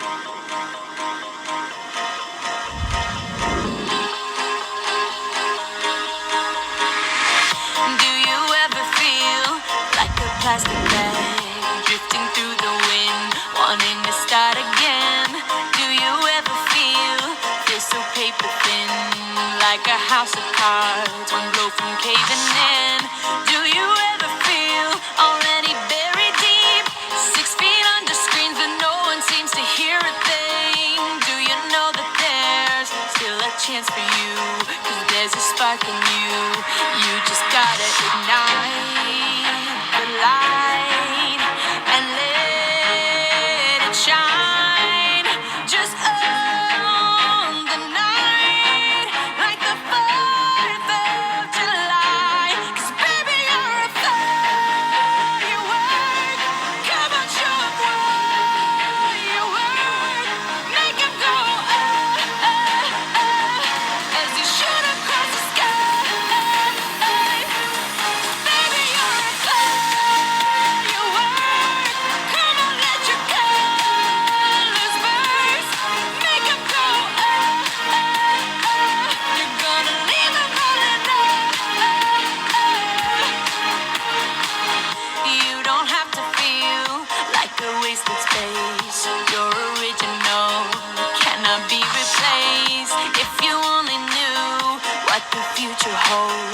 Do you ever feel like a plastic bag drifting through the wind, wanting to start again? Do you ever feel so paper thin, like a house of cards, one blow from caving in? Do you ever feel already buried deep, 6 feet under screens, but no one seems to hear a thing? Do you know that there's still a chance for you? 'Cause there's a spark in you. You just gotta ignite the light and let it shine. Just own the night like the 4th of July. 'Cause baby, you're a firework. Come on, show 'em what you work. Make 'em go, oh, oh, oh, as you shoot across the sky. Baby, you're a firework. Come on, let your colors burst. Make 'em go, oh, oh, oh. You're gonna leave 'em falling, oh, oh. You don't have to feel like a wasted space. You're original, cannot be replaced. If you only knew what the future holds.